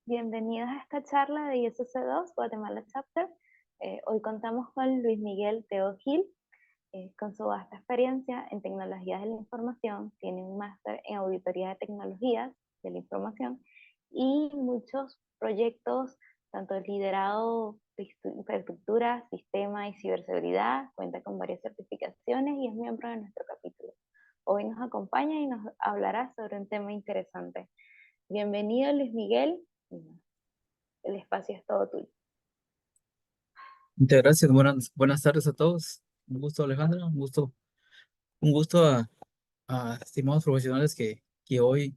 Bienvenidos a esta charla de ISC2 Guatemala Chapter. Hoy contamos con Luis Miguel Teo Gil, con su vasta experiencia en tecnologías de la información. Tiene un máster en auditoría de tecnologías de la información y muchos proyectos, tanto liderado de infraestructura, sistema y ciberseguridad. Cuenta con varias certificaciones y es miembro de nuestro capítulo. Hoy nos acompaña y nos hablará sobre un tema interesante. Bienvenido, Luis Miguel. El espacio es todo tuyo. Muchas gracias, buenas tardes a todos. Un gusto, Alejandra, un gusto a estimados profesionales que hoy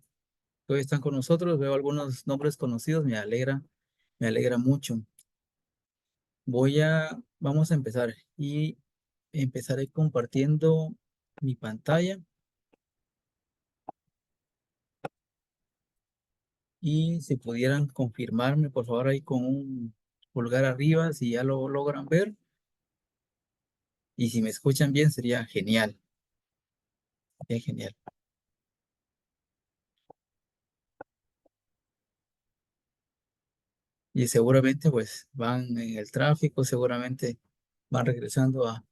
están con nosotros. Veo algunos nombres conocidos, me alegra mucho. Vamos a empezar y empezaré compartiendo mi pantalla y si pudieran confirmarme, por favor, ahí con un pulgar arriba, si ya lo logran ver y si me escuchan bien, sería genial, sería genial. Y seguramente pues van en el tráfico, seguramente van regresando a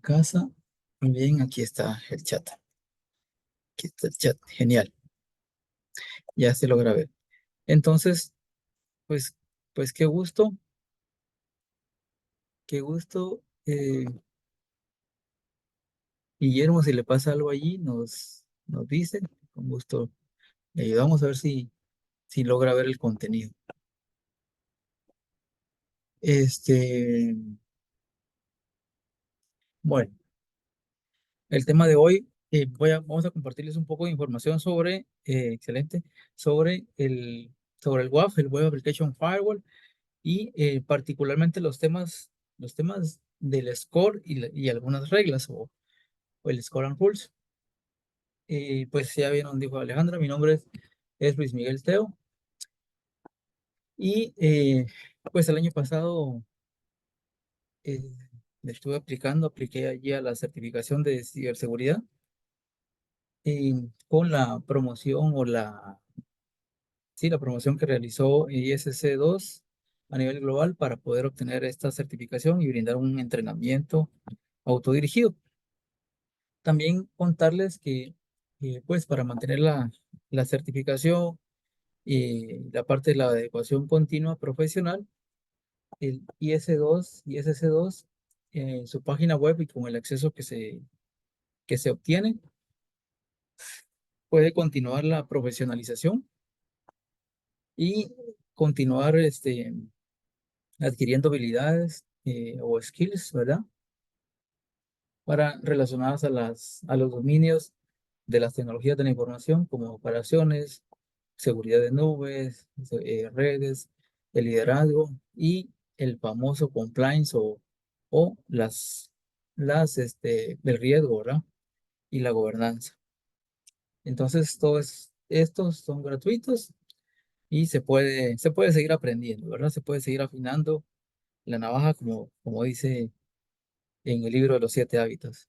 casa. Muy bien, aquí está el chat. Aquí está el chat. Genial. Ya se logra ver. Entonces, pues, pues qué gusto. Guillermo, si le pasa algo allí, nos dice. Con gusto le ayudamos a ver si logra ver el contenido. Este, bueno. El tema de hoy, vamos a compartirles un poco de información excelente, sobre el WAF, el Web Application Firewall, y particularmente los temas del score y algunas reglas o el score and rules. Pues ya vieron, dijo Alejandra, mi nombre es Luis Miguel Teo, y pues el año pasado eh, apliqué allí a la certificación de ciberseguridad con la promoción la promoción que realizó ISC2 a nivel global para poder obtener esta certificación y brindar un entrenamiento autodirigido. También contarles que, pues, para mantener la certificación y la parte de la adecuación continua profesional, el IS2 y ISC2, en su página web y con el acceso que se obtiene, puede continuar la profesionalización y continuar adquiriendo habilidades o skills, ¿verdad? Relacionadas a los dominios de las tecnologías de la información, como operaciones, seguridad de nubes, redes, el liderazgo y el famoso compliance o el riesgo, ¿verdad? Y la gobernanza. Entonces, todos estos son gratuitos y se puede seguir aprendiendo, ¿verdad? Se puede seguir afinando la navaja, como dice en el libro de los 7 hábitos.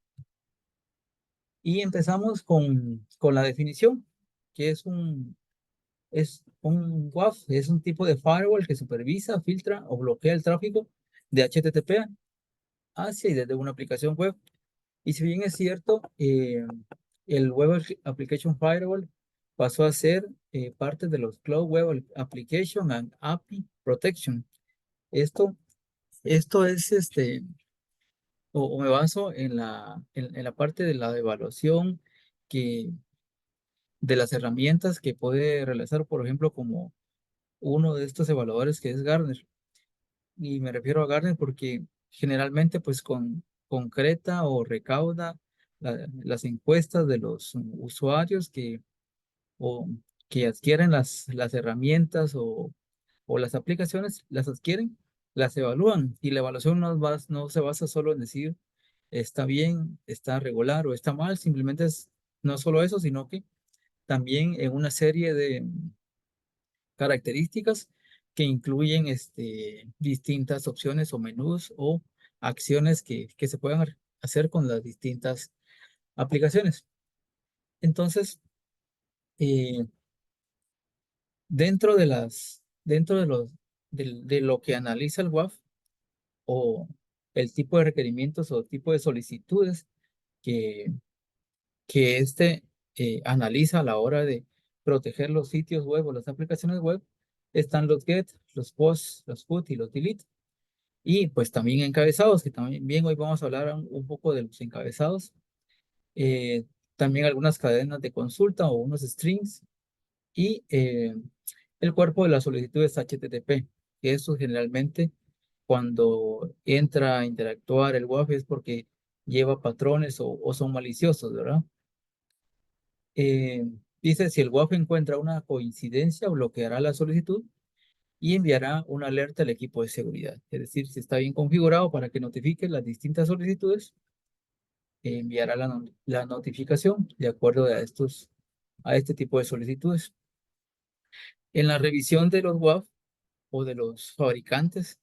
Y empezamos con la definición, que es un WAF, es un tipo de firewall que supervisa, filtra o bloquea el tráfico de HTTP hacia y desde una aplicación web. Y si bien es cierto, el Application Firewall pasó a ser parte de los Cloud Web Application and API Protection. Esto, esto es o me baso en la parte de la evaluación que, de las herramientas que puede realizar, por ejemplo, como uno de estos evaluadores que es Gartner. Y me refiero a Gartner porque generalmente pues concreta o recauda las encuestas de los usuarios o, que adquieren las herramientas o las aplicaciones, las adquieren, las evalúan, y la evaluación no se basa solo en decir está bien, está regular o está mal. Simplemente es no solo eso, sino que también en una serie de características que incluyen distintas opciones o menús o acciones que se puedan hacer con las distintas aplicaciones. Entonces, eh, Dentro de de lo que analiza el WAF o el tipo de requerimientos o tipo de solicitudes que, que analiza a la hora de proteger los sitios web o las aplicaciones web, están los get, los post, los put y los delete. Y pues también encabezados, que también bien hoy vamos a hablar un poco de los encabezados. Eh, También algunas cadenas de consulta o unos strings y el cuerpo de la solicitud es HTTP, que eso generalmente cuando entra a interactuar el WAF es porque lleva patrones o son maliciosos, ¿verdad? Eh, Dice, si el WAF encuentra una coincidencia, bloqueará la solicitud y enviará una alerta al equipo de seguridad. Es decir, si está bien configurado para que notifique las distintas solicitudes, enviará la notificación de acuerdo a este tipo de solicitudes. En la revisión de los WAF o de los fabricantes,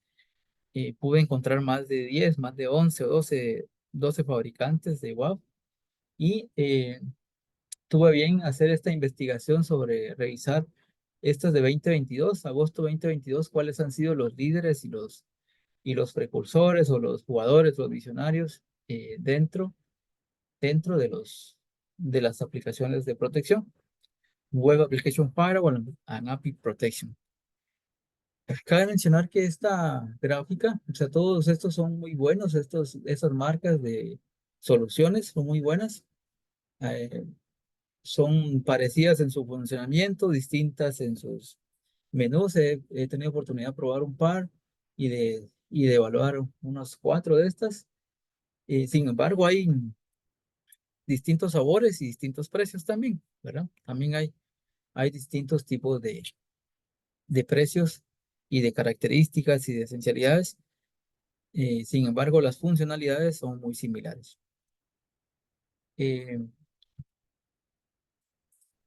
pude encontrar más de 10, más de 11 o 12 fabricantes de WAF y tuve bien hacer esta investigación sobre revisar estas de 2022, agosto 2022, cuáles han sido los líderes y los precursores o los jugadores, los visionarios dentro de las aplicaciones de protección. Web Application Firewall and API Protection. Cabe mencionar que esta gráfica, o sea, todos estos son muy buenos, esas marcas de soluciones son muy buenas, eh, son parecidas en su funcionamiento, distintas en sus menús. He tenido oportunidad de probar un par y de evaluar unos 4 de estas. Sin embargo, hay distintos sabores y distintos precios también, ¿verdad? También hay distintos tipos de precios y de características y de esencialidades. Sin embargo, las funcionalidades son muy similares. Eh,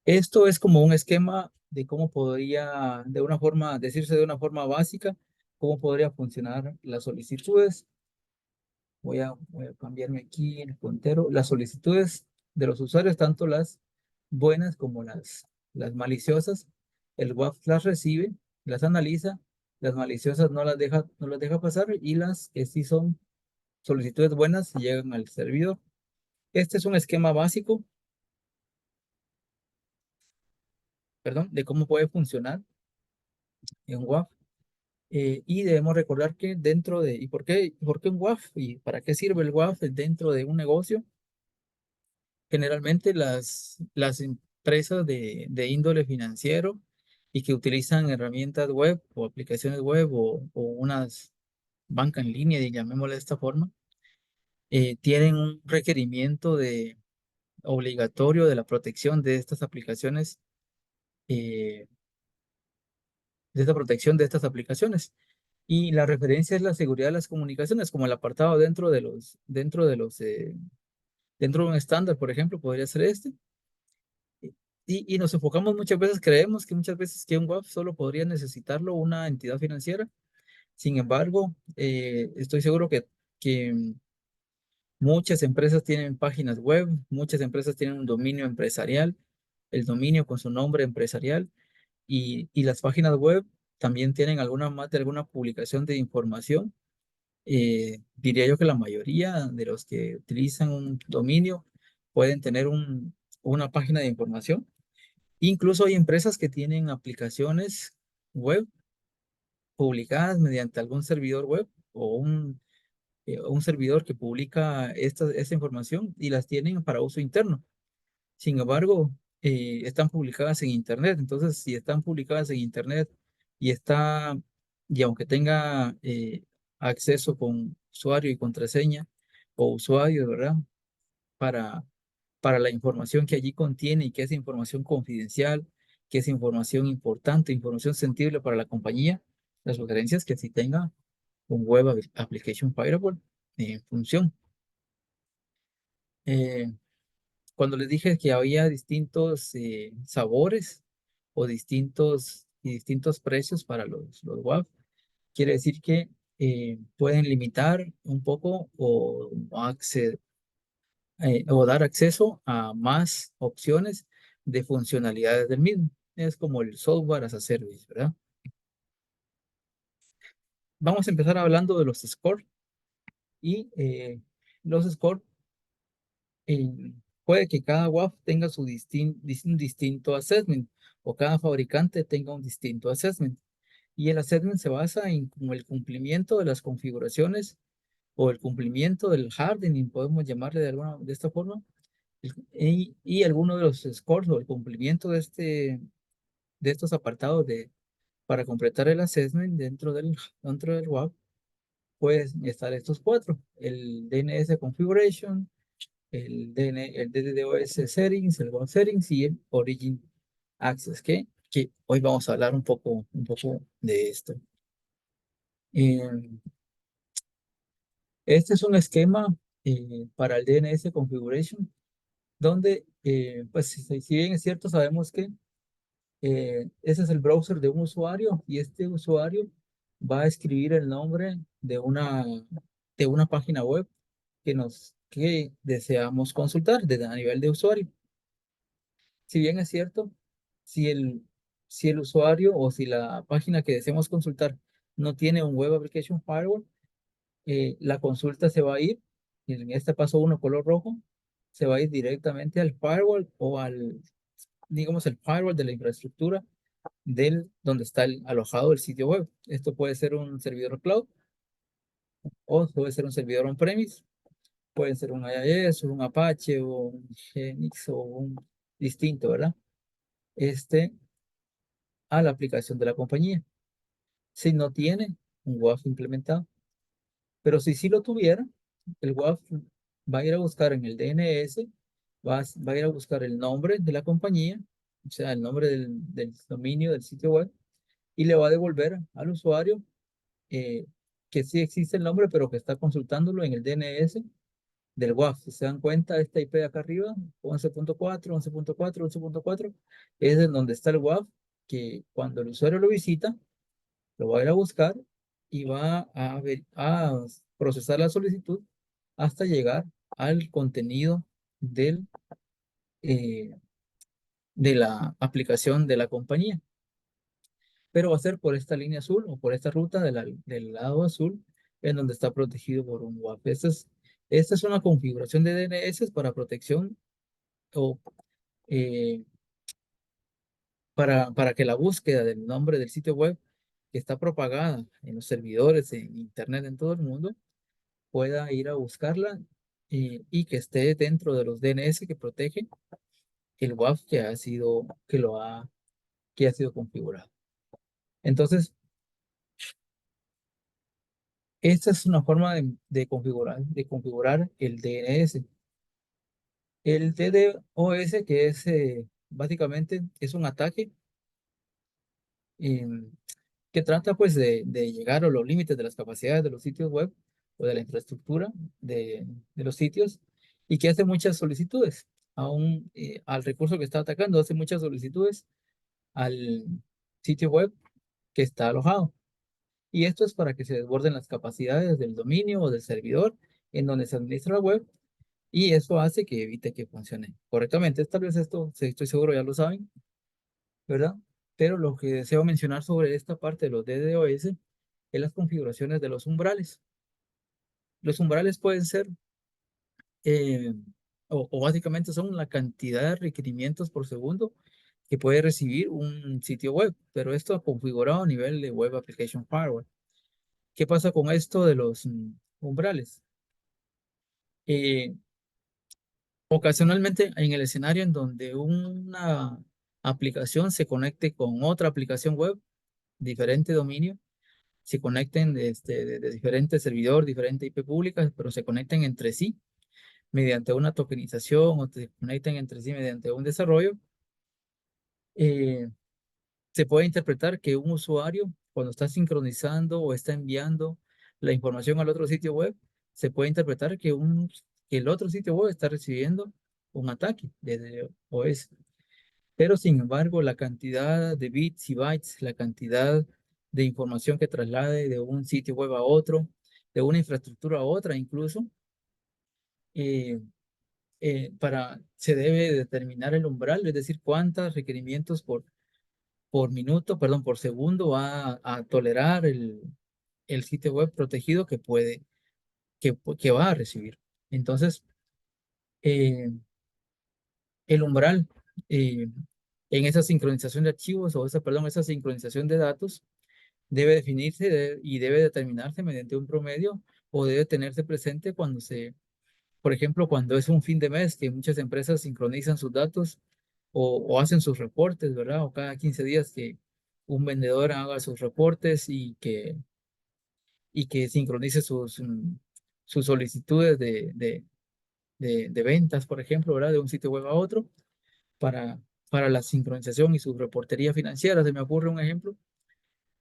Esto es como un esquema de cómo podría, de una forma, decirse de una forma básica, cómo podría funcionar las solicitudes. Voy a cambiarme aquí el puntero. Las solicitudes de los usuarios, tanto las buenas como las maliciosas, el WAF las recibe, las analiza, las maliciosas no las deja pasar y las que sí son solicitudes buenas llegan al servidor. Este es un esquema básico, perdón, de cómo puede funcionar en WAF. Y debemos recordar que ¿y por qué un WAF? ¿Y para qué sirve el WAF dentro de un negocio? Generalmente las empresas de índole financiero y que utilizan herramientas web o aplicaciones web o unas banca en línea, llamémosle de esta forma, tienen un requerimiento obligatorio de la protección de estas aplicaciones, eh, de esta protección de estas aplicaciones. Y la referencia es la seguridad de las comunicaciones, como el apartado dentro de un estándar, por ejemplo, podría ser este. Y nos enfocamos muchas veces, creemos que muchas veces que un WAF solo podría necesitarlo una entidad financiera. Sin embargo, estoy seguro que muchas empresas tienen páginas web, muchas empresas tienen un dominio empresarial, el dominio con su nombre empresarial y las páginas web también tienen más de alguna publicación de información. Diría yo que la mayoría de los que utilizan un dominio pueden tener una página de información. Incluso hay empresas que tienen aplicaciones web publicadas mediante algún servidor web o un servidor que publica esta información y las tienen para uso interno. Sin embargo, están publicadas en Internet. Entonces, si están publicadas en Internet y y aunque tenga acceso con usuario y contraseña o usuario, ¿verdad? Para, para la información que allí contiene y que es información confidencial, que es información importante, información sensible para la compañía, la sugerencia es que si tenga un Application Firewall en función. Eh, Cuando les dije que había distintos sabores o distintos precios para los WAF, quiere decir que pueden limitar un poco o dar acceso a más opciones de funcionalidades del mismo. es como el software as a service, ¿verdad? Vamos a empezar hablando de los scores y los scores, puede que cada WAF tenga su un distinto assessment o cada fabricante tenga un distinto assessment. Y el assessment se basa en como el cumplimiento de las configuraciones o el cumplimiento del hardening, podemos llamarle de esta forma, y alguno de los scores o el cumplimiento de estos apartados para completar el assessment dentro del WAF, pueden estar estos cuatro: el DNS configuration, el DDoS settings, el WAF settings y el origin access, que hoy vamos a hablar un poco de esto. Este es un esquema para el DNS configuration, donde, pues, si bien es cierto, sabemos que ese es el browser de un usuario y este usuario va a escribir el nombre de una página web que deseamos consultar a nivel de usuario. Si bien es cierto, si el, si el usuario o si la página que deseamos consultar no tiene un Web Application Firewall, la consulta se va a ir, en este paso 1 color rojo, se va a ir directamente al firewall o digamos, el firewall de la infraestructura donde está alojado el sitio web. Esto puede ser un servidor cloud o puede ser un servidor on-premise, puede ser un IIS, o un Apache, o un Genix, o un distinto, ¿verdad? A la aplicación de la compañía. Si no tiene un WAF implementado, pero si sí lo tuviera, el WAF va a ir a buscar en el DNS, va a ir a buscar el nombre de la compañía, o sea, el nombre del dominio del sitio web, y le va a devolver al usuario eh, que sí existe el nombre, pero que está consultándolo en el DNS del WAF. Si se dan cuenta, esta IP de acá arriba, 11.4, 11.4, 11.4, es en donde está el WAF, que cuando el usuario lo visita, lo va a ir a buscar y va a procesar la solicitud hasta llegar al contenido eh, de la aplicación de la compañía. Pero va a ser por esta línea azul o por esta ruta del lado azul, en donde está protegido por un WAF. Esta es una configuración de DNS para protección o eh, para que la búsqueda del nombre del sitio web que está propagada en los servidores en Internet en todo el mundo pueda ir a buscarla y que esté dentro de los DNS que protege el WAF que ha sido configurado. Entonces, esta es una forma de configurar el DNS. El DDoS, que es básicamente es un ataque em, que trata pues de llegar a los límites de las capacidades de los sitios web o de la infraestructura de los sitios, y que hace muchas solicitudes al recurso que está atacando, hace muchas solicitudes al sitio web que está alojado. Y esto es para que se desborden las capacidades del dominio o del servidor en donde se administra la web, y eso hace que evite que funcione correctamente. Tal vez esto, sí, estoy seguro ya lo saben, ¿verdad? Pero lo que deseo mencionar sobre esta parte de los DDoS es las configuraciones de los umbrales. Los umbrales pueden ser, eh, o básicamente son la cantidad de requerimientos por segundo que puede recibir un sitio web, pero esto configurado a nivel de Web Application Firewall. ¿Qué pasa con esto de los umbrales? Eh, Ocasionalmente en el escenario en donde una aplicación se conecte con otra aplicación web, diferente dominio, se conecten de diferentes servidores, diferentes IP públicas, pero se conecten entre sí mediante una tokenización o se conecten entre sí mediante un desarrollo, eh, se puede interpretar que un usuario, cuando está sincronizando o está enviando la información al otro sitio web, se puede interpretar que el otro sitio web está recibiendo un ataque de OS. Pero sin embargo, la cantidad de bits y bytes, la cantidad de información que traslade de un sitio web a otro, de una infraestructura a otra incluso, eh, se debe determinar el umbral, es decir, cuántos requerimientos por minuto, perdón, por segundo va a tolerar el sitio web protegido que puede, que va a recibir. Entonces, eh, el umbral en esa sincronización de archivos o esa, perdón, esa sincronización de datos debe definirse y debe determinarse mediante un promedio o debe tenerse presente cuando por ejemplo, cuando es un fin de mes que muchas empresas sincronizan sus datos o hacen sus reportes, ¿verdad? O cada 15 días que un vendedor haga sus reportes y que sincronice sus solicitudes de ventas, por ejemplo, ¿verdad? De un sitio web a otro para, para la sincronización y su reportería financiera, se me ocurre un ejemplo.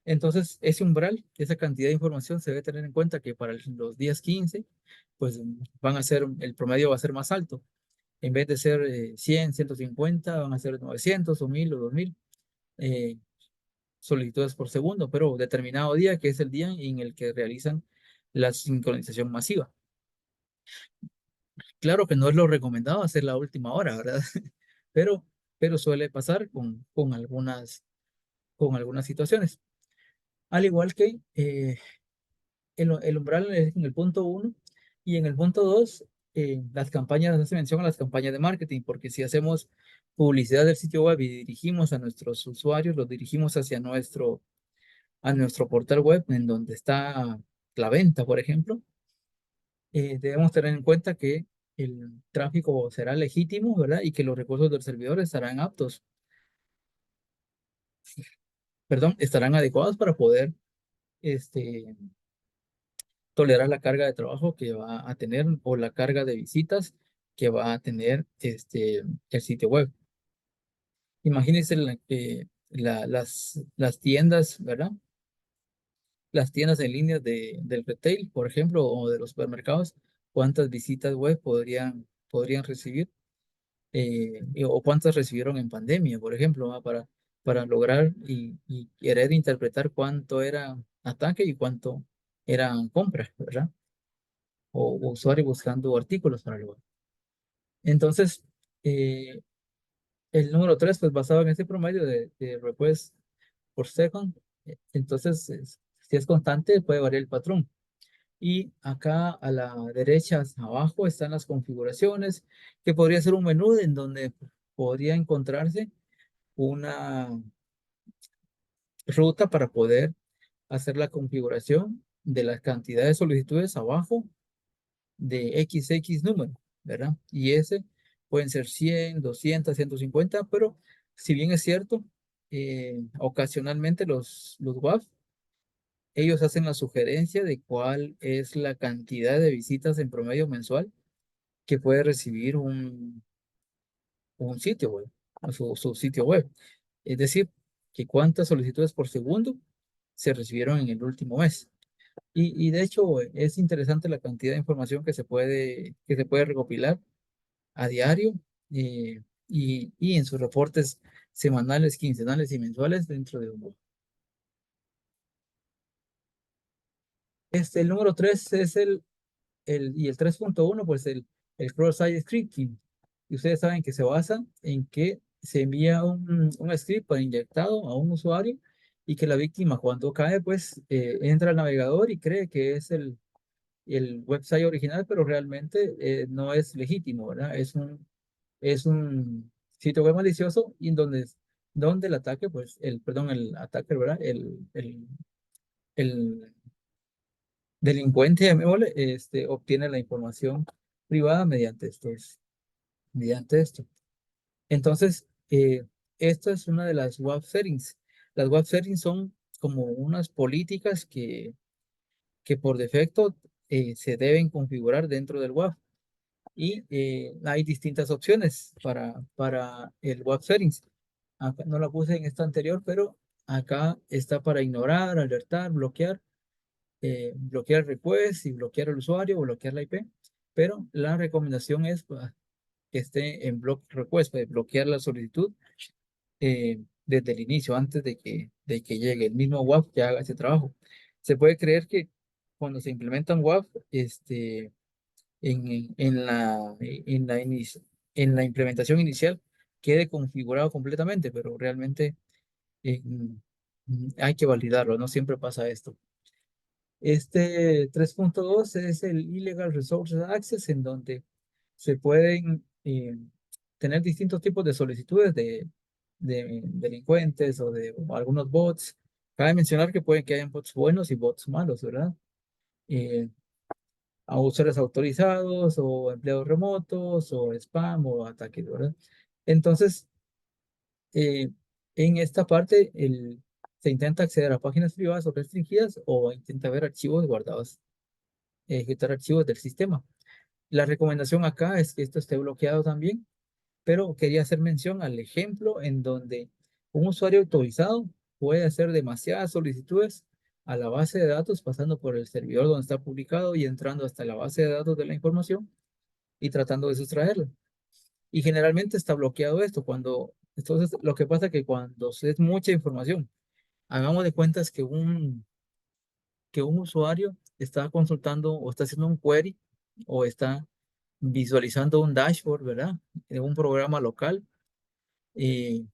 Entonces, ese umbral, esa cantidad de información se debe tener en cuenta que para los días 15, pues van a ser, el promedio va a ser más alto. En vez de ser 100, 150, van a ser 900 o 1000 o 2000 eh, solicitudes por segundo, pero determinado día, que es el día en el que realizan la sincronización masiva. Claro que no es lo recomendado hacer la última hora, ¿verdad? Pero, pero suele pasar con algunas situaciones. Al igual que el umbral es en el punto uno y en el punto dos, las campañas, hace mención a las campañas de marketing, porque si hacemos publicidad del sitio web y dirigimos a nuestros usuarios, los dirigimos hacia a nuestro portal web en donde está la venta, por ejemplo, debemos tener en cuenta que el tráfico será legítimo, ¿verdad? Y que los recursos del servidor estarán aptos, perdón, estarán adecuados para poder este, tolerar la carga de trabajo que va a tener o la carga de visitas que va a tener el sitio web. Imagínense las tiendas, ¿verdad? Las tiendas en línea del retail, por ejemplo, o de los supermercados, cuántas visitas web podrían recibir o cuántas recibieron en pandemia, por ejemplo, ¿va? Para lograr y querer interpretar cuánto era ataque y cuánto eran compras, ¿verdad? O usuario buscando artículos para el web. Entonces, eh, el número 3 pues basado en ese promedio de request por second, entonces, si es constante, puede variar el patrón. Y acá a la derecha, abajo, están las configuraciones, que podría ser un menú en donde podría encontrarse una ruta para poder hacer la configuración de la cantidad de solicitudes abajo de XX número, ¿verdad? Y ese pueden ser 100, 200, 150, pero si bien es cierto, ocasionalmente los WAF, ellos hacen la sugerencia de cuál es la cantidad de visitas en promedio mensual que puede recibir un sitio web, o su sitio web. Es decir, que cuántas solicitudes por segundo se recibieron en el último mes. Y de hecho es interesante la cantidad de información que se puede recopilar a diario y en sus reportes semanales, quincenales y mensuales dentro de un blog. El número 3 es y el 3.1 pues el cross-site scripting. Y ustedes saben que se basa en que se envía un script para inyectado a un usuario y que la víctima cuando cae pues entra al navegador y cree que es el website original, pero realmente no es legítimo, ¿verdad? Es un sitio web malicioso y en donde el ataque, pues, perdón, el ataque, ¿verdad? El delincuente, llamémosle, obtiene la información privada mediante esto. Entonces, esto es una de las web settings. Las web settings son como unas políticas que por defecto se deben configurar dentro del web. Y hay distintas opciones para el web settings. Acá no la puse en esta anterior, pero acá está para ignorar, alertar, bloquear request y bloquear al usuario o bloquear la IP. Pero la recomendación es que esté en block request, para bloquear la solicitud desde el inicio, antes de que llegue el mismo WAF que haga ese trabajo. Se puede creer que cuando se implementa un WAF, en la implementación inicial quede configurado completamente, pero realmente hay que validarlo, no siempre pasa esto. Este 3.2 es el Illegal Resources Access, en donde se pueden tener distintos tipos de solicitudes de delincuentes o algunos bots. Cabe mencionar que pueden que hayan bots buenos y bots malos, ¿verdad? Eh, a usuarios autorizados o empleados remotos o spam o ataques, ¿verdad? Entonces, eh, en esta parte se intenta acceder a páginas privadas o restringidas o intenta ver archivos guardados, ejecutar archivos del sistema. La recomendación acá es que esto esté bloqueado también, pero quería hacer mención al ejemplo en donde un usuario autorizado puede hacer demasiadas solicitudes a la base de datos pasando por el servidor donde está publicado y entrando hasta la base de datos de la información y tratando de sustraerla. Y generalmente está bloqueado esto entonces lo que pasa es que cuando es mucha información, hagamos de cuentas que un usuario está consultando o está haciendo un query o está visualizando un dashboard, ¿verdad? En un programa local. Y,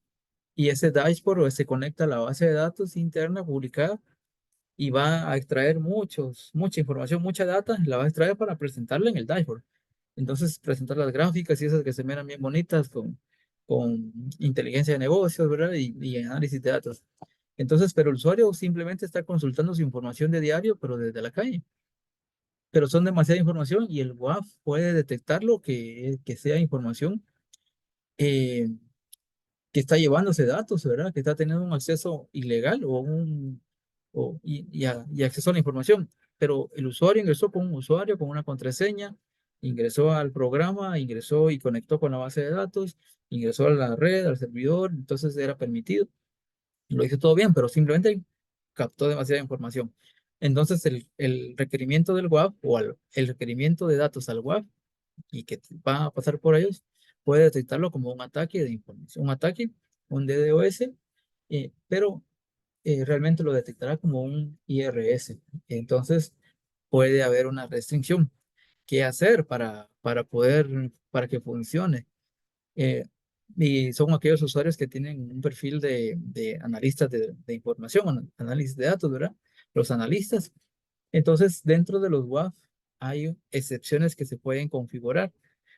y ese dashboard se conecta a la base de datos interna publicada y va a extraer mucha información, mucha data, la va a extraer para presentarla en el dashboard. Entonces, presentar las gráficas y esas que se miran bien bonitas con inteligencia de negocios, ¿verdad? Y análisis de datos. Entonces, pero el usuario simplemente está consultando su información de diario, pero desde la calle. Pero son demasiada información y el WAF puede detectarlo que sea información eh, que está llevándose datos, ¿verdad? Que está teniendo un acceso ilegal y acceso a la información. Pero el usuario ingresó con un usuario, con una contraseña, ingresó al programa, ingresó y conectó con la base de datos, ingresó a la red, al servidor, entonces era permitido. Lo hizo todo bien, pero simplemente captó demasiada información. Entonces el requerimiento del WAF el requerimiento de datos al WAF y que va a pasar por ellos, puede detectarlo como un ataque de información, un ataque, un DDoS, pero realmente lo detectará como un IRS. Entonces puede haber una restricción. ¿Qué hacer para que funcione? Eh, y son aquellos usuarios que tienen un perfil de analistas de información, análisis de datos, ¿verdad? Los analistas. Entonces, dentro de los WAF hay excepciones que se pueden configurar.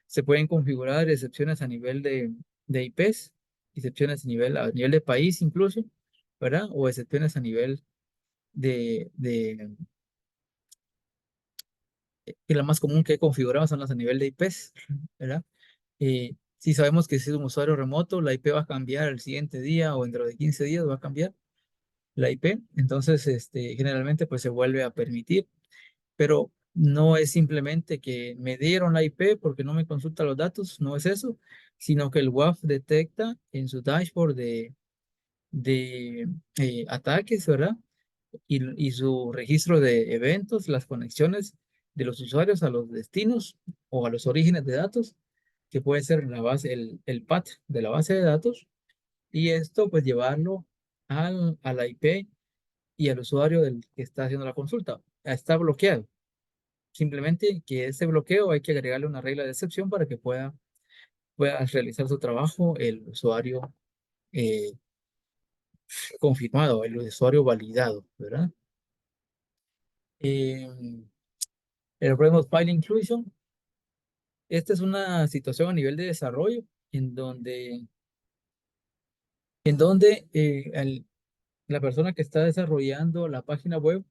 Se pueden configurar excepciones a nivel de IPs, excepciones a nivel de país incluso, ¿verdad? O excepciones a nivel de y la más común que he configurado son las a nivel de IPs, ¿verdad? Si sabemos que si es un usuario remoto, la IP va a cambiar el siguiente día o dentro de 15 días va a cambiar la IP. Entonces, generalmente pues se vuelve a permitir, pero no es simplemente que me dieron la IP porque no me consulta los datos, no es eso, sino que el WAF detecta en su dashboard de ataques, ¿verdad? Y su registro de eventos, las conexiones de los usuarios a los destinos o a los orígenes de datos, que puede ser la base, el path de la base de datos, y esto pues llevarlo a la IP y al usuario del que está haciendo la consulta. Está bloqueado. Simplemente que ese bloqueo hay que agregarle una regla de excepción para que pueda realizar su trabajo el usuario eh, confirmado, el usuario validado, ¿verdad? Eh, el problema de File Inclusion. Esta es una situación a nivel de desarrollo en donde la persona que está desarrollando la página web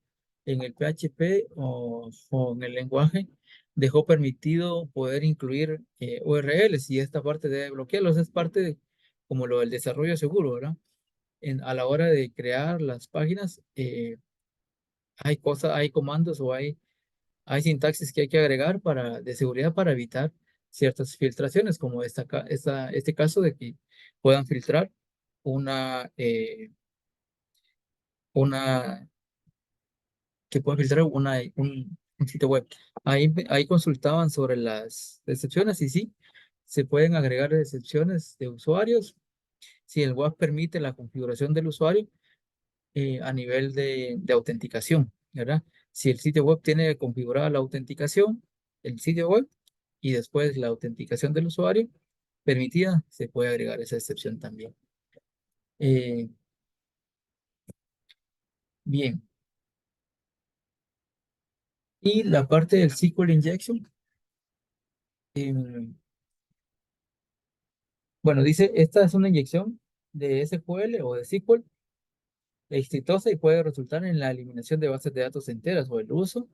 en el PHP o en el lenguaje dejó permitido poder incluir URLs y esta parte debe bloquearlos. Es parte como lo del desarrollo seguro, ¿verdad? A la hora de crear las páginas, hay cosas, hay comandos o hay sintaxis que hay que agregar de seguridad para evitar ciertas filtraciones, como este caso de que puedan filtrar una, eh, una que pueden filtrar un sitio web. Ahí consultaban sobre las excepciones y sí, se pueden agregar excepciones de usuarios si el web permite la configuración del usuario a nivel de autenticación, ¿verdad? Si el sitio web tiene configurada la autenticación, el sitio web, y después la autenticación del usuario permitida, se puede agregar esa excepción también. Eh, Bien. Y la parte del SQL injection, em, bueno, dice, esta es una inyección de SQL o de SQL exitosa y puede resultar en la eliminación de bases de datos enteras o el uso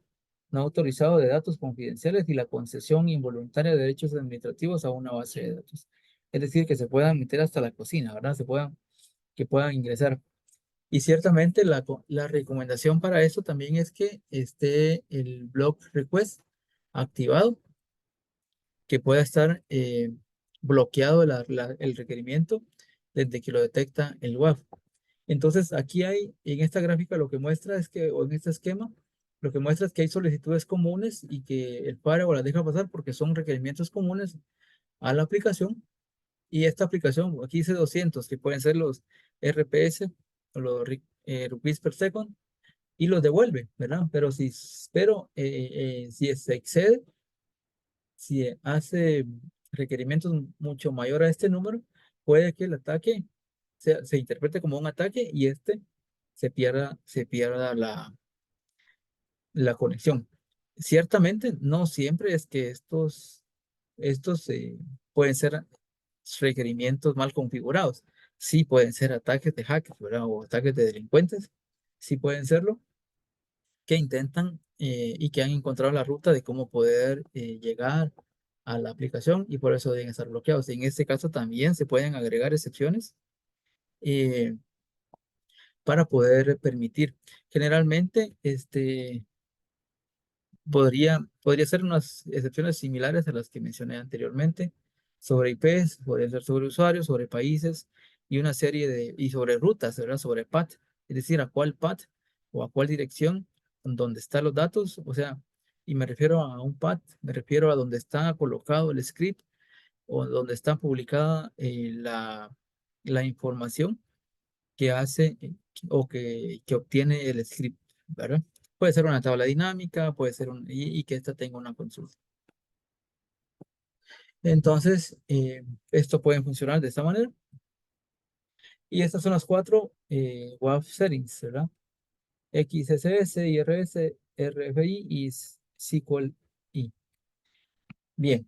no autorizado de datos confidenciales y la concesión involuntaria de derechos administrativos a una base de datos. Es decir, que se puedan meter hasta la cocina, ¿verdad? Que puedan ingresar. Y ciertamente la recomendación para eso también es que esté el block request activado, que pueda estar bloqueado el requerimiento desde que lo detecta el WAF. Entonces, aquí hay, en esta gráfica lo que muestra es que, o en este esquema, lo que muestra es que hay solicitudes comunes y que el firewall las deja pasar porque son requerimientos comunes a la aplicación. Y esta aplicación, aquí dice 200, que pueden ser los RPS o los rupees per second, y los devuelve, ¿verdad? Si se excede, si hace requerimientos mucho mayor a este número, puede que el ataque se interprete como un ataque y se pierda la conexión. Ciertamente, no siempre es que estos pueden ser requerimientos mal configurados. Sí pueden ser ataques de hackers, ¿verdad? O ataques de delincuentes. Sí pueden serlo, que intentan y que han encontrado la ruta de cómo poder llegar a la aplicación y por eso deben estar bloqueados. En este caso también se pueden agregar excepciones eh, para poder permitir. Generalmente, podría ser unas excepciones similares a las que mencioné anteriormente, sobre IPs, podría ser sobre usuarios, sobre países y una serie y sobre rutas, ¿verdad? Sobre path, es decir, a cuál path o a cuál dirección donde están los datos, o sea, y me refiero a un path, me refiero a donde está colocado el script o donde está publicada la información que hace que obtiene el script, ¿verdad? Puede ser una tabla dinámica, puede ser y que ésta tenga una consulta. Entonces, esto puede funcionar de esta manera. Y estas son las cuatro WAF settings, ¿verdad? XSS, IRS, RFI y SQLi. Bien,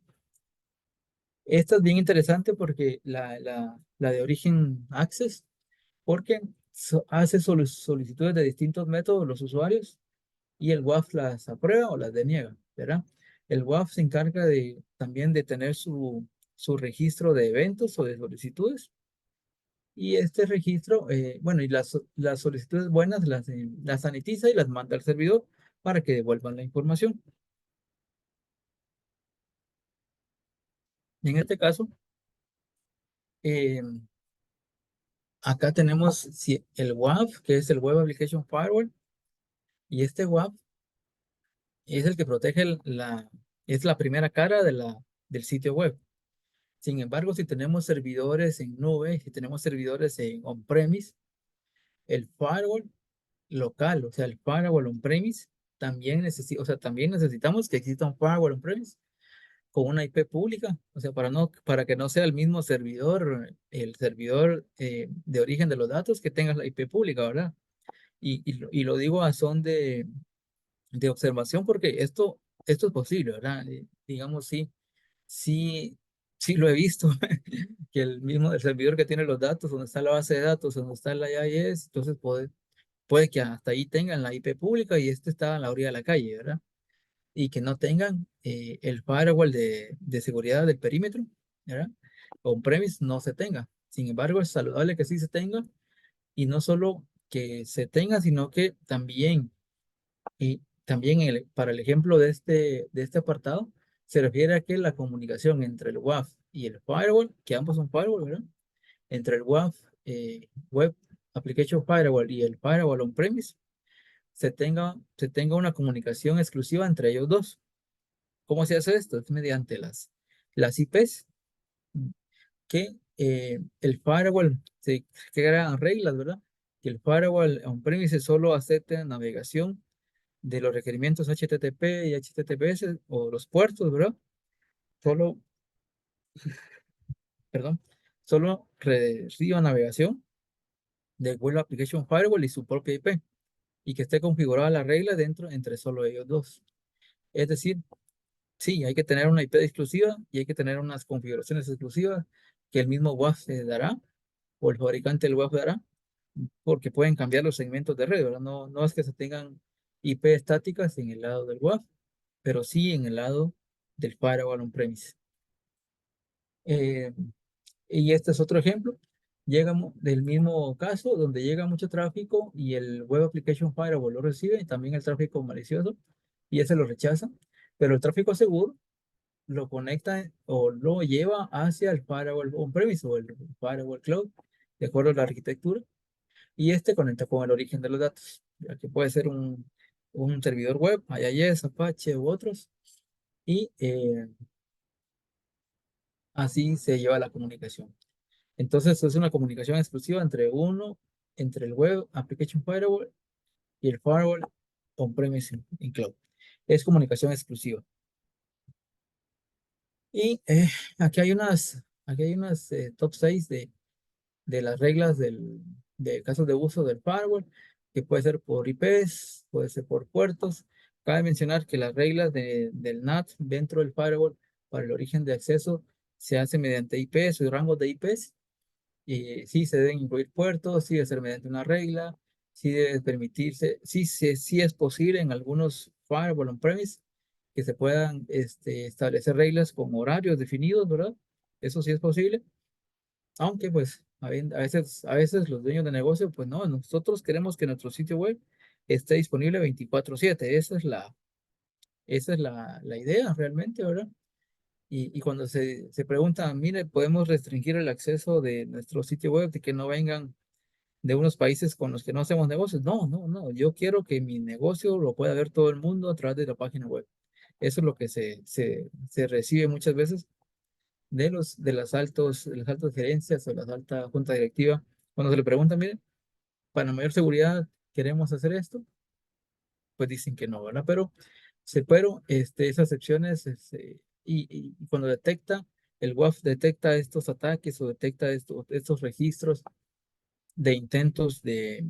esta es bien interesante porque la de origen Access, porque hace solicitudes de distintos métodos los usuarios y el WAF las aprueba o las deniega, ¿verdad? El WAF se encarga también de tener su registro de eventos o de solicitudes y este registro, bueno, y las solicitudes buenas las sanitiza y las manda al servidor para que devuelvan la información. En este caso, eh, acá tenemos el WAF, que es el Web Application Firewall, y este WAF es el que protege es la primera cara del sitio web. Sin embargo, si tenemos servidores en nube, si tenemos servidores en on-premise, el firewall local, o sea, el firewall on-premise, o sea, también necesitamos que exista un firewall on-premise con una IP pública, o sea, para que no sea el mismo servidor, el servidor de origen de los datos que tenga la IP pública, ¿verdad? Y lo digo a son de observación porque esto es posible, ¿verdad? Digamos, sí, sí, sí lo he visto, que el servidor que tiene los datos, donde está la base de datos, donde está la IIS, entonces puede que hasta ahí tengan la IP pública y este está a la orilla de la calle, ¿verdad? Y que no tengan el firewall de seguridad del perímetro, ¿verdad? On-premise no se tenga. Sin embargo, es saludable que sí se tenga y no solo que se tenga, sino que también para el ejemplo de este apartado, se refiere a que la comunicación entre el WAF y el firewall, que ambos son firewall, ¿verdad? Entre el WAF, Web Application Firewall y el firewall on-premise, se tenga una comunicación exclusiva entre ellos dos. ¿Cómo se hace esto? Es mediante las IPs que el firewall se crean reglas, ¿verdad? Que el firewall on-premise solo acepte navegación de los requerimientos HTTP y HTTPS o los puertos, ¿verdad? Solo, perdón, solo reciba navegación del Web Application Firewall y su propia IP. y que esté configurada la regla dentro entre solo ellos dos. Es decir, sí, hay que tener una IP exclusiva y hay que tener unas configuraciones exclusivas que el mismo WAF se dará o el fabricante del WAF dará, porque pueden cambiar los segmentos de red, ¿verdad? No, no es que se tengan IP estáticas en el lado del WAF, pero sí en el lado del firewall on-premise. Eh, y este es otro ejemplo. Del mismo caso donde llega mucho tráfico y el Web Application Firewall lo recibe y también el tráfico malicioso y ese lo rechaza, pero el tráfico seguro lo conecta o lo lleva hacia el firewall on-premise o el firewall cloud, de acuerdo a la arquitectura, y este conecta con el origen de los datos, ya que puede ser un servidor web, IIS, Apache u otros, y así se lleva la comunicación. Entonces es una comunicación exclusiva entre el Web Application Firewall y el Firewall on-premise en cloud. Es comunicación exclusiva. Y aquí hay unas top 6 de las reglas de casos de uso del firewall, que puede ser por IPs, puede ser por puertos. Cabe mencionar que las reglas del NAT dentro del firewall para el origen de acceso se hace mediante IPs o rangos de IPs. Y sí se deben incluir puertos, sí debe ser mediante una regla, sí debe permitirse, sí es posible en algunos firewall on-premise que se puedan establecer reglas con horarios definidos, ¿verdad? Eso sí es posible, aunque pues a veces los dueños de negocio, pues no, nosotros queremos que nuestro sitio web esté disponible 24/7. Esa es la idea realmente, ¿verdad? Y cuando se pregunta, mire, podemos restringir el acceso de nuestro sitio web, de que no vengan de unos países con los que no hacemos negocios. No, no, no. Yo quiero que mi negocio lo pueda ver todo el mundo a través de la página web. Eso es lo que se recibe muchas veces de las altas gerencias o las alta junta directiva. Cuando se le pregunta, mire, para mayor seguridad queremos hacer esto, pues dicen que no, ¿verdad? Pero esas excepciones, y cuando el WAF detecta estos ataques o detecta estos registros de intentos de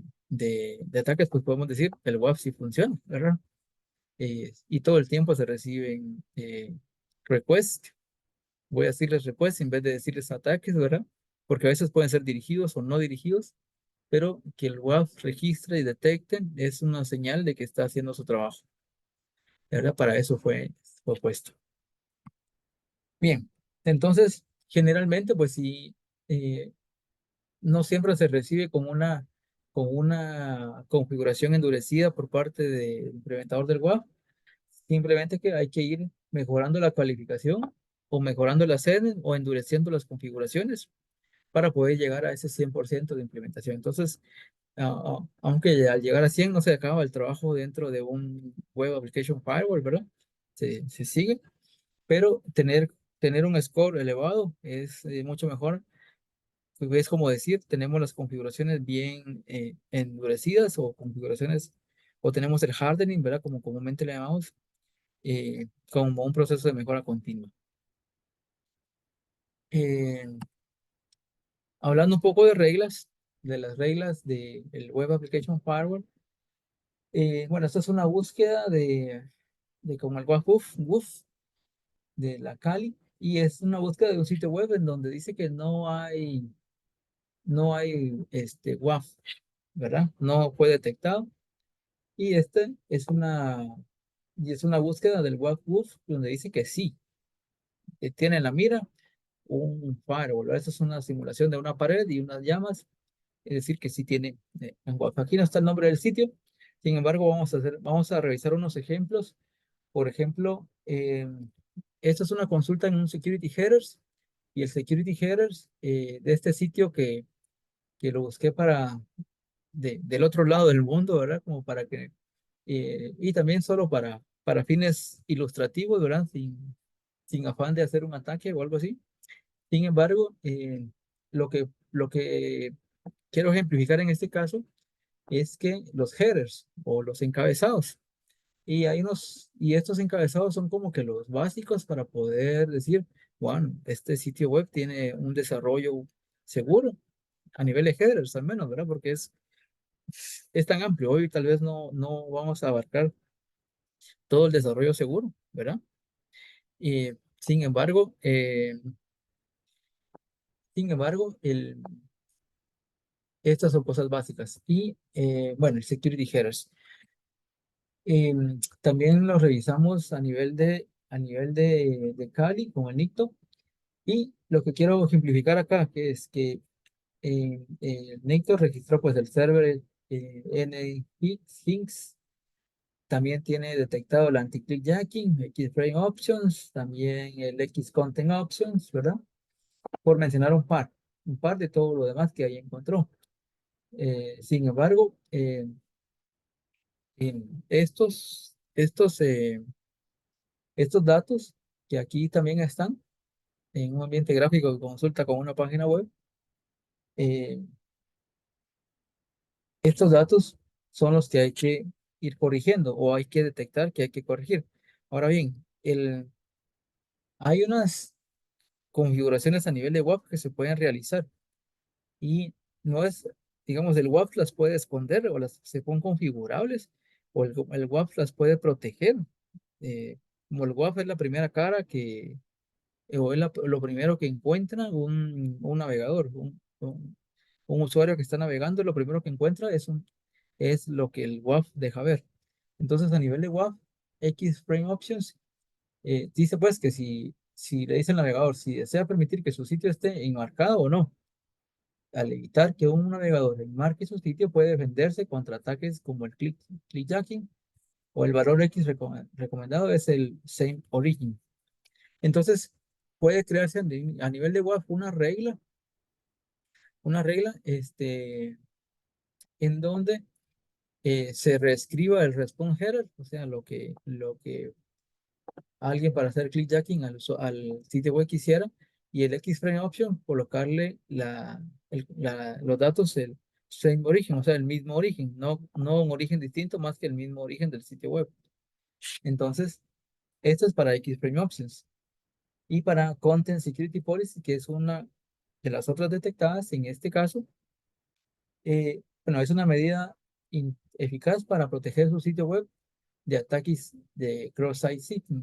ataques, pues podemos decir que el WAF sí funciona, ¿verdad? Y todo el tiempo se reciben requests, voy a decirles requests en vez de decirles ataques, ¿verdad? Porque a veces pueden ser dirigidos o no dirigidos, pero que el WAF registre y detecten es una señal de que está haciendo su trabajo, ¿verdad? Para eso fue puesto. Bien, entonces, generalmente, pues sí, eh, no siempre se recibe con una configuración endurecida por parte del implementador del WAF, simplemente que hay que ir mejorando la calificación o mejorando la sede o endureciendo las configuraciones para poder llegar a ese 100% de implementación. Entonces, aunque al llegar a 100 no se acaba el trabajo dentro de un Web Application Firewall, ¿verdad? Se sigue, pero tener un score elevado es mucho mejor. Es como decir, tenemos las configuraciones bien endurecidas o configuraciones, o tenemos el hardening, ¿verdad? Como comúnmente le llamamos, como un proceso de mejora continua. Eh, Hablando un poco de las reglas del Web Application Firewall. Bueno, esta es una búsqueda de como el WAF de la Kali, y es una búsqueda de un sitio web en donde dice que no hay WAF, ¿verdad? No fue detectado. Y es una búsqueda del WAF donde dice que sí, que tiene en la mira un firewall, ¿verdad? Esto es una simulación de una pared y unas llamas, es decir, que sí tiene en WAF. Aquí no está el nombre del sitio, sin embargo, vamos a revisar unos ejemplos. Por ejemplo, esta es una consulta en un security headers, y el security headers de este sitio que lo busqué del otro lado del mundo, ¿verdad? Como y también solo para fines ilustrativos, ¿verdad? Sin afán de hacer un ataque o algo así. Sin embargo, lo que quiero ejemplificar en este caso es que los headers o los encabezados, y estos encabezados son como que los básicos para poder decir, bueno, este sitio web tiene un desarrollo seguro a nivel de headers al menos, ¿verdad? Porque es tan amplio. Hoy tal vez no vamos a abarcar todo el desarrollo seguro, ¿verdad? Y sin embargo, estas son cosas básicas. Y bueno, el security headers. También lo revisamos a nivel de Kali con el NICTO. Y lo que quiero ejemplificar acá, que es que NICTO registró pues el server NXINX. También tiene detectado el anti-click jacking, X-Frame Options, también el X-Content Options, ¿verdad? Por mencionar un par de todo lo demás que ahí encontró. Sin embargo, estos datos que aquí también están en un ambiente gráfico que consulta con una página web, eh, estos datos son los que hay que ir corrigiendo o hay que detectar que hay que corregir. Ahora bien, hay unas configuraciones a nivel de WAP que se pueden realizar y no es, digamos, el WAP las puede esconder o las se pone configurables o el WAP las puede proteger. Como el WAP es la primera cara o es lo primero que encuentra un navegador, un usuario que está navegando, lo primero que encuentra es lo que el WAF deja ver. Entonces, a nivel de WAF, X Frame Options dice pues que si le dice al navegador si desea permitir que su sitio esté enmarcado o no, al evitar que un navegador enmarque su sitio, puede defenderse contra ataques como el clickjacking o el valor X recomendado es el same origin. Entonces, puede crearse a nivel de WAF una regla en donde se reescriba el response header, o sea, lo que alguien para hacer clickjacking al sitio web quisiera, y el X-Frame Option, colocarle los datos, el same origen, o sea, el mismo origen, no un origen distinto, más que el mismo origen del sitio web. Entonces, esto es para X-Frame Options. Y para Content Security Policy, que es una de las otras detectadas en este caso, bueno, es una medida eficaz para proteger su sitio web de ataques de cross-site.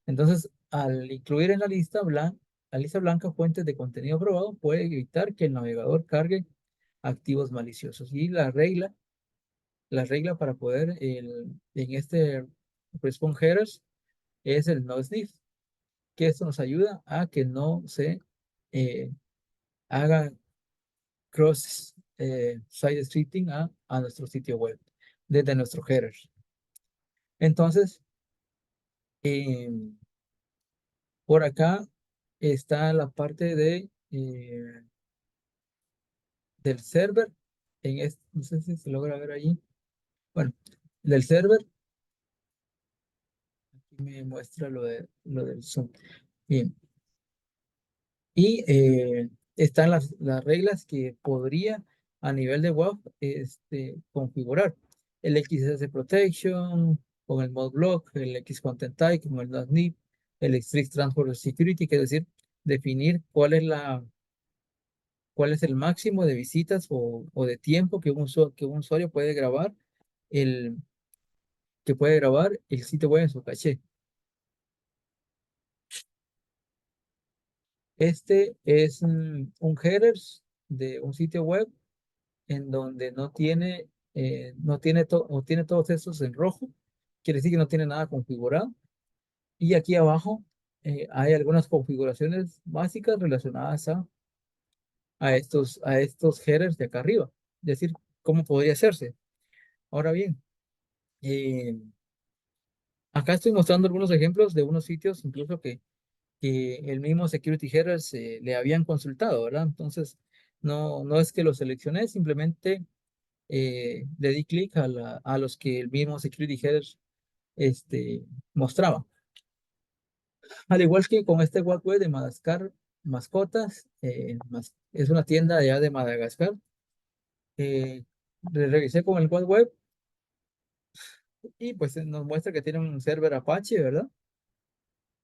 Entonces, al incluir en la lista blanca fuentes de contenido probado, puede evitar que el navegador cargue activos maliciosos. Y la regla para poder en este response headers es el no sniff, que esto nos ayuda a que no se eh, haga cross-site scripting a nuestro sitio web desde nuestro header. Entonces, em, por acá está la parte del server. No sé si se logra ver ahí. Bueno, del server, aquí me muestra lo del Zoom. Bien, y están las reglas que podría a nivel de WAF configurar. El XS Protection, con el Mod Block, el X Content Type, con el NIP, el Strict Transport Security, que es decir, definir cuál es el máximo de visitas o de tiempo que un usuario el, puede grabar el sitio web en su caché. Este es un header de un sitio web en donde no tiene todos estos en rojo, quiere decir que no tiene nada configurado. Y aquí abajo hay algunas configuraciones básicas relacionadas a estos headers de acá arriba, es decir, cómo podría hacerse. Ahora bien, eh, acá estoy mostrando algunos ejemplos de unos sitios incluso que el mismo Security Headers le habían consultado, ¿verdad? Entonces, no es que lo seleccioné, simplemente le di clic a los que el mismo Security Headers mostraba. Al igual que con este web de Madagascar Mascotas, es una tienda allá de Madagascar. Revisé con el web y pues nos muestra que tiene un server Apache, ¿verdad?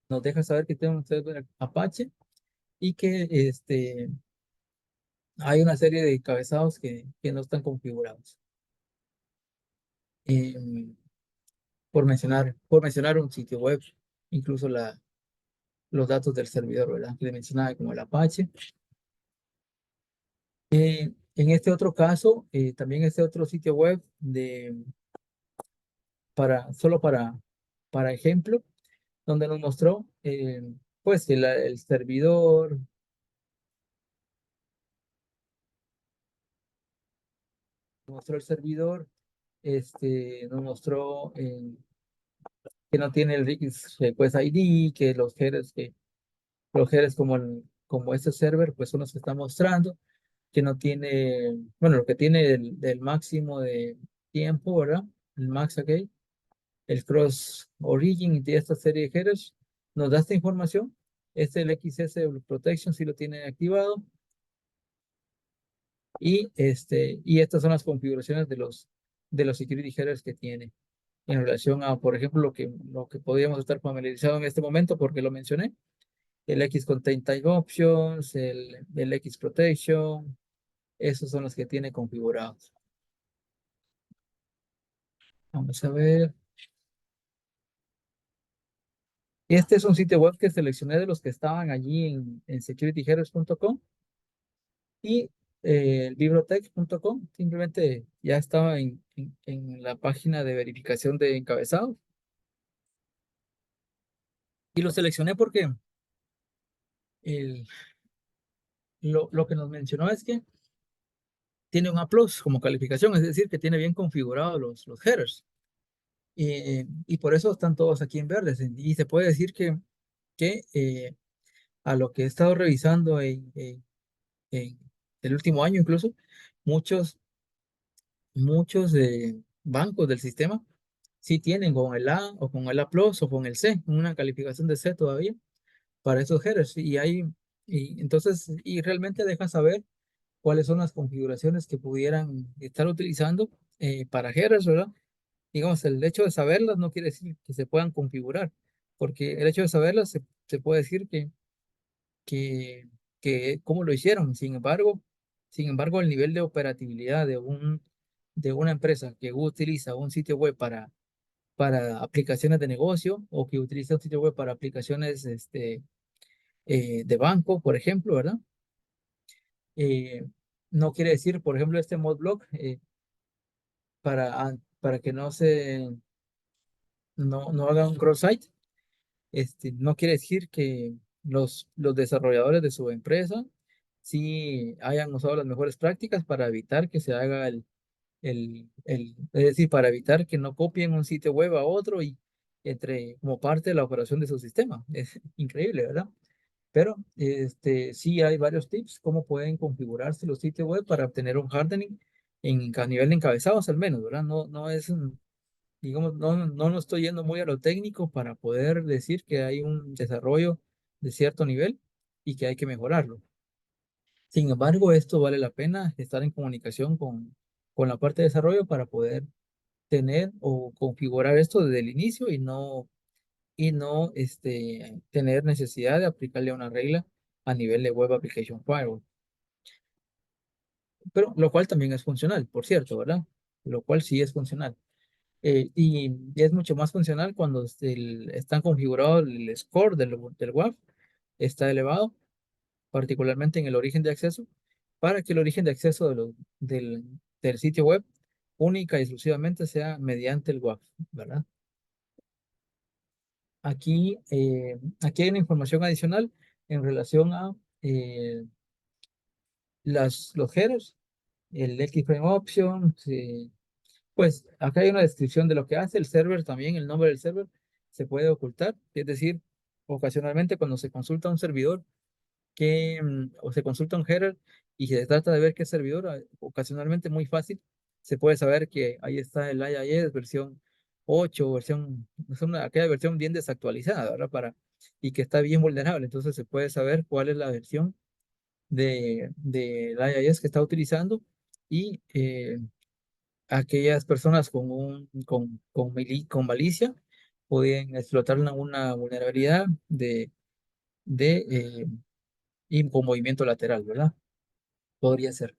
Nos deja saber que tiene un server Apache y que hay una serie de encabezados que no están configurados. Em, por mencionar un sitio web, incluso los datos del servidor, ¿verdad? Que le mencionaba como el Apache. En este otro caso, también este otro sitio web solo para ejemplo, donde nos mostró pues el servidor, mostró el servidor, nos mostró que no tiene el request ID, que los headers como este server, pues son los que está mostrando, que no tiene, bueno, lo que tiene del máximo de tiempo, ¿verdad? El max aquí, el cross origin y de esta serie de headers, nos da esta información. El XS Protection sí lo tiene activado. Y estas son las configuraciones de los security headers que tiene en relación a, por ejemplo, lo que podríamos estar familiarizados en este momento, porque lo mencioné, el X Contain Type Options, el X Protection, esos son los que tiene configurados. Vamos a ver. Este es un sitio web que seleccioné de los que estaban allí en securityheaders.com y el bibliotech.com simplemente ya estaba en la página de verificación de encabezados. Y lo seleccioné porque el, lo que nos mencionó es que tiene un A+ como calificación, es decir, que tiene bien configurados los headers. Y por eso están todos aquí en verdes. Y se puede decir que a lo que he estado revisando en el último año incluso, muchos bancos del sistema sí tienen con el A o con el A+ o con el C, una calificación de C todavía para esos headers. Y realmente deja saber cuáles son las configuraciones que pudieran estar utilizando para headers, ¿verdad? Digamos, el hecho de saberlas no quiere decir que se puedan configurar, porque el hecho de saberlas se puede decir que, que cómo lo hicieron. Sin embargo, el nivel de operatividad de una empresa que utiliza un sitio web para aplicaciones de negocio o que utiliza un sitio web para aplicaciones de banco, por ejemplo, ¿verdad? Eh, no quiere decir, por ejemplo, este modblock, para que no haga un cross-site, no quiere decir que los desarrolladores de su empresa sí hayan usado las mejores prácticas para evitar que se haga es decir, para evitar que no copien un sitio web a otro y como parte de la operación de su sistema. Es increíble, ¿verdad? Pero sí hay varios tips cómo pueden configurarse los sitios web para obtener un hardening a nivel de encabezados al menos, ¿verdad? No es digamos, no estoy yendo muy a lo técnico para poder decir que hay un desarrollo de cierto nivel y que hay que mejorarlo. Sin embargo, esto vale la pena estar en comunicación con la parte de desarrollo para poder tener o configurar esto desde el inicio y no tener necesidad de aplicarle una regla a nivel de Web Application Firewall. Pero lo cual también es funcional, por cierto, ¿verdad? Lo cual sí es funcional. Y es mucho más funcional cuando están configurados el score del WAF, está elevado, particularmente en el origen de acceso, para que el origen de acceso del sitio web única y exclusivamente sea mediante el WAF, ¿verdad? Aquí hay una información adicional en relación a los headers, el XFrame Option. Pues acá hay una descripción de lo que hace el server también, el nombre del server se puede ocultar, es decir, ocasionalmente cuando se consulta un servidor o se consulta un header y se trata de ver qué servidor, ocasionalmente muy fácil, se puede saber que ahí está el IIS versión 8, aquella versión bien desactualizada, ¿verdad? Y que está bien vulnerable, entonces se puede saber cuál es la versión del IIS que está utilizando y aquellas personas con malicia pueden explotar una vulnerabilidad de y con movimiento lateral, ¿verdad? podría ser.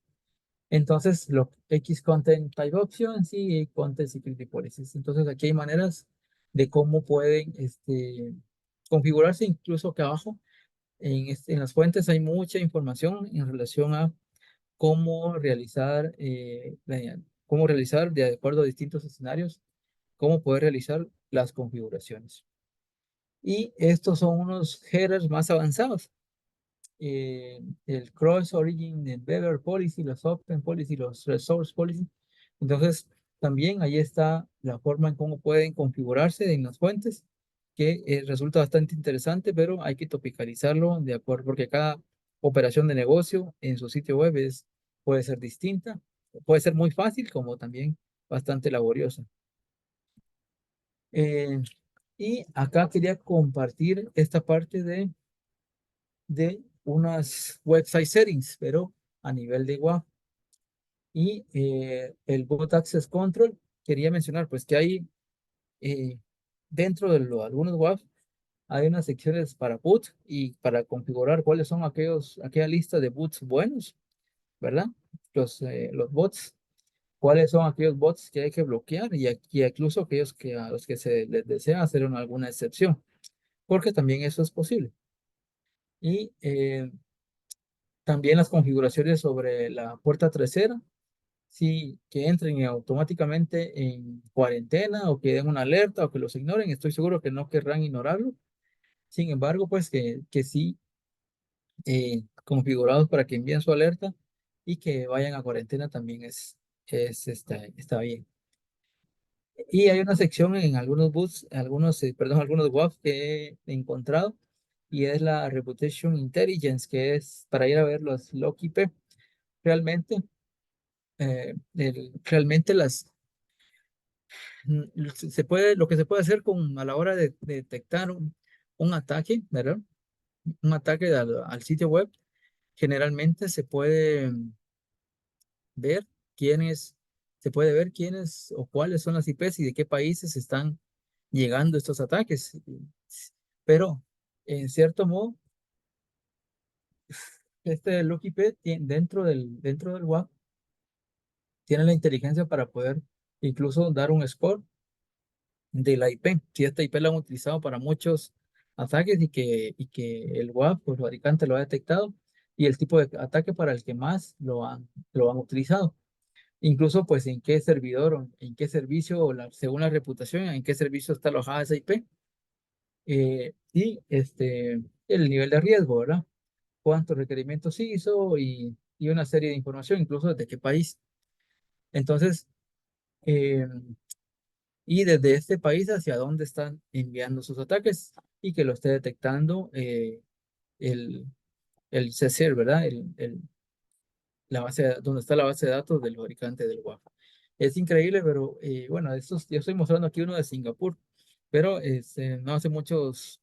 Entonces, lo X Content Type Options y Content Security Policies. Entonces, aquí hay maneras de cómo pueden configurarse, incluso que abajo en las fuentes hay mucha información en relación a cómo realizar de acuerdo a distintos escenarios, cómo poder realizar las configuraciones. Y estos son unos headers más avanzados. El Cross Origin, el Beaver Policy, los Open Policy, los Resource Policy. Entonces, también ahí está la forma en cómo pueden configurarse en las fuentes, que resulta bastante interesante, pero hay que topicalizarlo de acuerdo, porque cada operación de negocio en su sitio web puede ser distinta, puede ser muy fácil como también bastante laboriosa. Eh, y acá quería compartir esta parte de unas website settings, pero a nivel de WAF. Y el Boot Access Control, quería mencionar pues que hay dentro de algunos WAF hay unas secciones para boot y para configurar cuáles son aquella lista de boots buenos, ¿verdad? Los bots, cuáles son aquellos bots que hay que bloquear y aquí incluso aquellos a los que se les desea hacer alguna excepción, porque también eso es posible. Y también las configuraciones sobre la puerta trasera, sí, que entren automáticamente en cuarentena o que den una alerta o que los ignoren. Estoy seguro que no querrán ignorarlo. Sin embargo, pues que sí, configurados para que envíen su alerta y que vayan a cuarentena también está bien. Y hay una sección en algunos boots, algunos WAF que he encontrado y es la Reputation Intelligence, que es para ir a ver los log IP. Realmente, realmente lo que se puede hacer a la hora de detectar un ataque, ¿verdad? Un ataque al sitio web, generalmente ver quiénes, se puede ver quiénes o cuáles son las IPs y de qué países están llegando estos ataques. Pero, en cierto modo, este Look IP dentro del WAF tiene la inteligencia para poder incluso dar un score de la IP. Si esta IP la han utilizado para muchos ataques y que el WAF, el fabricante, lo ha detectado y el tipo de ataque para el que más lo han utilizado. Incluso, pues, en qué servidor o en qué servicio, según la reputación, en qué servicio está alojada esa IP. Y el nivel de riesgo, ¿verdad? Cuántos requerimientos hizo y una serie de información, incluso desde qué país. Entonces, eh, y desde este país hacia dónde están enviando sus ataques y que lo esté detectando el, el CSIR, ¿verdad? Donde está la base de datos del fabricante del WAF. Es increíble, pero bueno, yo estoy mostrando aquí uno de Singapur, pero no hace muchas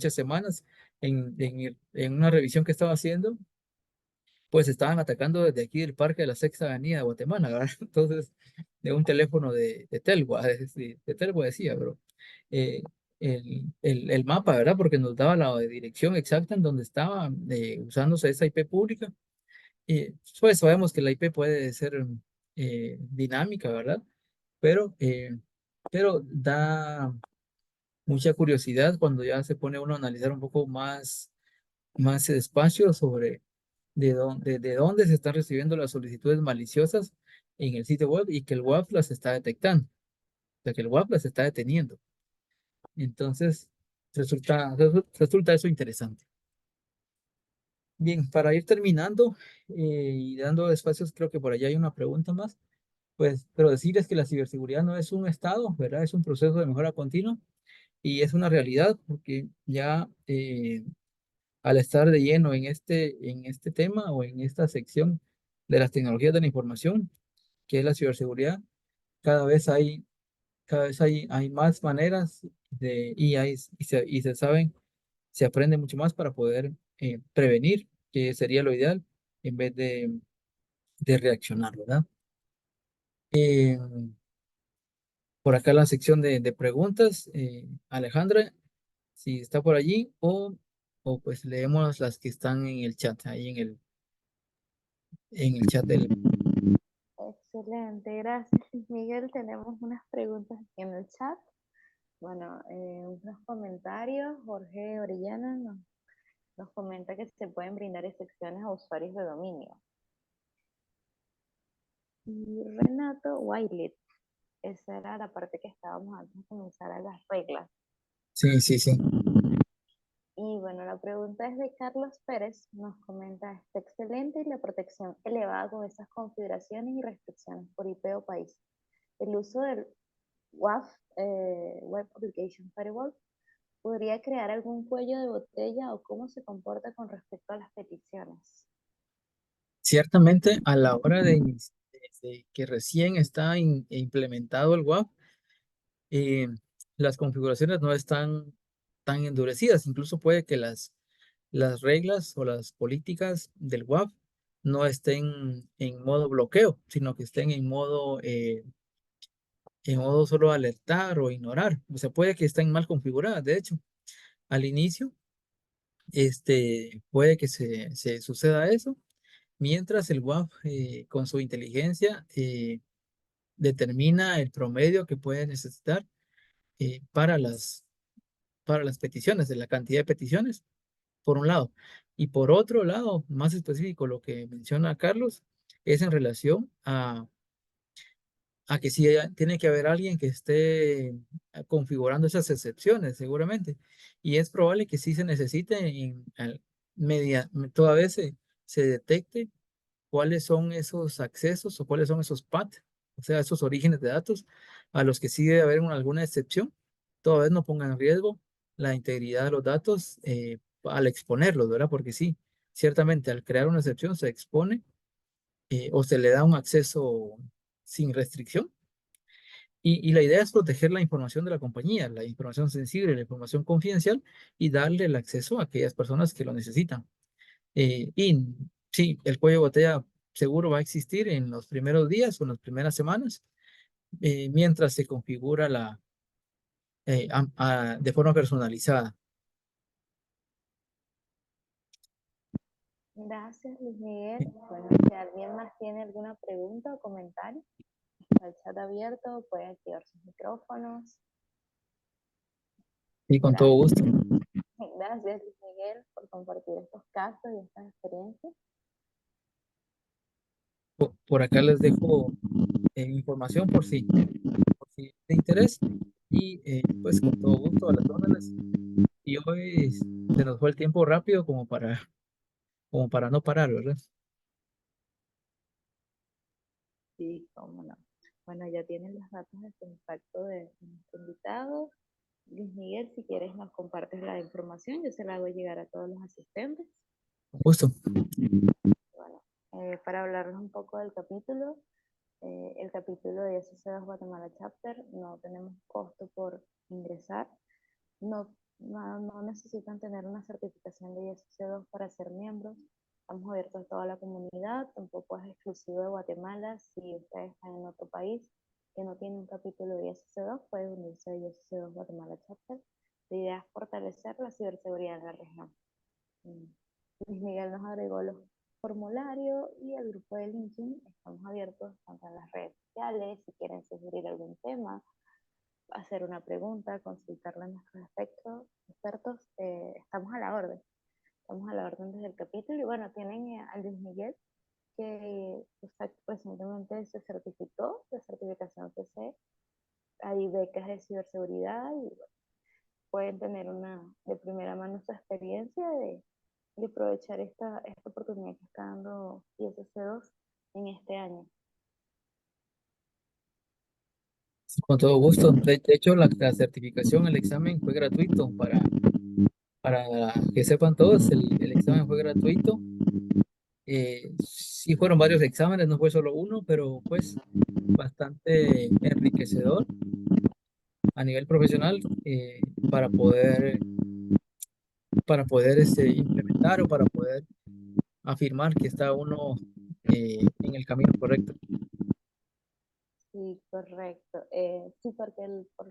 semanas, en una revisión que estaba haciendo, pues estaban atacando desde aquí del Parque de la Sexta Avenida de Guatemala, ¿verdad? Entonces, de un teléfono de Telgua, de Telgua decía, pero eh, el mapa, ¿verdad? Porque nos daba la dirección exacta en donde estaba usándose esa IP pública. Y pues sabemos que la IP puede ser dinámica, ¿verdad? Pero, eh, pero da mucha curiosidad cuando ya se pone uno a analizar un poco más despacio sobre de dónde se están recibiendo las solicitudes maliciosas en el sitio web y que el WAF las está detectando, o sea, que el WAF las está deteniendo. Entonces, resulta eso interesante. Bien, para ir terminando y dando espacios, creo que por allá hay una pregunta más, pues, pero decirles que la ciberseguridad no es un estado, ¿verdad? Es un proceso de mejora continua y es una realidad porque ya al estar de lleno en este tema o en esta sección de las tecnologías de la información, que es la ciberseguridad, cada vez hay, cada vez hay más maneras y se saben, se aprende mucho más para poder prevenir, que sería lo ideal, en vez de reaccionar, ¿verdad? Eh, por acá la sección de preguntas, Alejandra, si está por allí, o pues leemos las que están en el chat, ahí en el chat del... Excelente, gracias Luis Miguel. Tenemos unas preguntas aquí en el chat. Bueno, unos comentarios. Jorge Orellana nos comenta que se pueden brindar excepciones a usuarios de dominio. Y Renato Wiley, esa era la parte que estábamos antes de comenzar a las reglas. Sí, sí, sí. Y bueno, la pregunta es de Carlos Pérez, nos comenta, está excelente y la protección elevada con esas configuraciones y restricciones por IP o país. El uso del WAF, Web Application Firewall, podría crear algún cuello de botella o cómo se comporta con respecto a las peticiones. Ciertamente, a la hora de que recién está implementado el WAF, eh, las configuraciones no están tan endurecidas. Incluso puede que las reglas o las políticas del WAF no estén en modo bloqueo, sino que estén en modo solo alertar o ignorar. O sea, puede que estén mal configuradas. De hecho, al inicio, puede que se suceda eso, mientras el WAF con su inteligencia determina el promedio que puede necesitar eh, para las, para las peticiones, de la cantidad de peticiones, por un lado. Y por otro lado, más específico, lo que menciona Carlos es en relación a que sí tiene que haber alguien que esté configurando esas excepciones, seguramente. Y es probable que sí se necesite toda vez se detecte cuáles son esos accesos o cuáles son esos paths, o sea, esos orígenes de datos a los que sí debe haber alguna excepción, toda vez no pongan en riesgo la integridad de los datos al exponerlos, ¿verdad? Porque sí, ciertamente al crear una excepción se expone o se le da un acceso sin restricción. Y la idea es proteger la información de la compañía, la información sensible, la información confidencial y darle el acceso a aquellas personas que lo necesitan. Y sí, el cuello de botella seguro va a existir en los primeros días o en las primeras semanas, mientras se configura de forma personalizada. Gracias Luis Miguel. Bueno, si alguien más tiene alguna pregunta o comentario, está el chat abierto, puede activar sus micrófonos. Y con todo Gracias. gusto. Gracias Luis Miguel por compartir estos casos y estas experiencias. Por acá les dejo información por si te interesa. Y pues con todo gusto a las órdenes. Y hoy se nos fue el tiempo rápido como para no parar, ¿verdad? Sí, cómo no. Bueno, ya tienen los datos de contacto de nuestro invitado. Luis Miguel, si quieres nos compartes la información, yo se la hago llegar a todos los asistentes. Con gusto. Bueno, para hablarles un poco del capítulo, el capítulo de SC2 Guatemala Chapter, no tenemos costo por ingresar, no necesitan tener una certificación de ISC2 para ser miembros, estamos abiertos a toda la comunidad, tampoco es exclusivo de Guatemala, si ustedes están en otro país que no tiene un capítulo de ISC2, pueden unirse a ISC2 Guatemala Chapter. La idea es fortalecer la ciberseguridad en la región. Luis Miguel nos agregó los formularios y el grupo de LinkedIn. Estamos abiertos tanto en las redes sociales, si quieren sugerir algún tema, hacer una pregunta, consultarla a nuestros expertos, estamos a la orden. Estamos a la orden desde el capítulo y bueno, tienen a Luis Miguel que recientemente se certificó, la certificación CC, hay becas de ciberseguridad y bueno, pueden tener de primera mano su experiencia de aprovechar esta oportunidad que está dando ISC2 en este año. Con todo gusto. De hecho, la certificación, el examen fue gratuito para que sepan todos, el examen fue gratuito. Sí fueron varios exámenes, no fue solo uno, pero pues bastante enriquecedor a nivel profesional para poder implementar o para poder afirmar que está uno en el camino correcto. Sí, correcto. Sí, porque por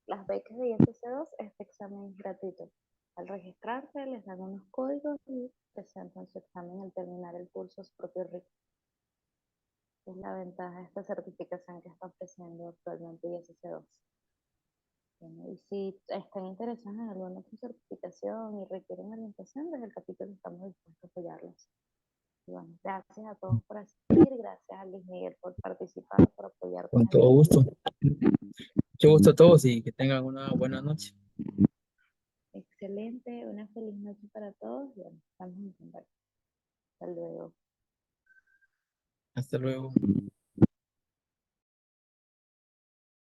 las becas de ISC2 este examen es gratuito. Al registrarse les dan unos códigos y presentan su examen al terminar el curso a su propio ritmo. Es la ventaja de esta certificación que está ofreciendo actualmente ISC2. Bueno, y si están interesados en alguna otra certificación y requieren orientación, desde el capítulo estamos dispuestos a apoyarlos. Y bueno, gracias a todos por asistir, gracias a Luis Miguel por participar, por apoyarnos Con en todo el gusto. proyecto. Mucho gusto a todos y que tengan una buena noche. Excelente, una feliz noche para todos y bueno, estamos en contacto. Hasta luego. Hasta luego.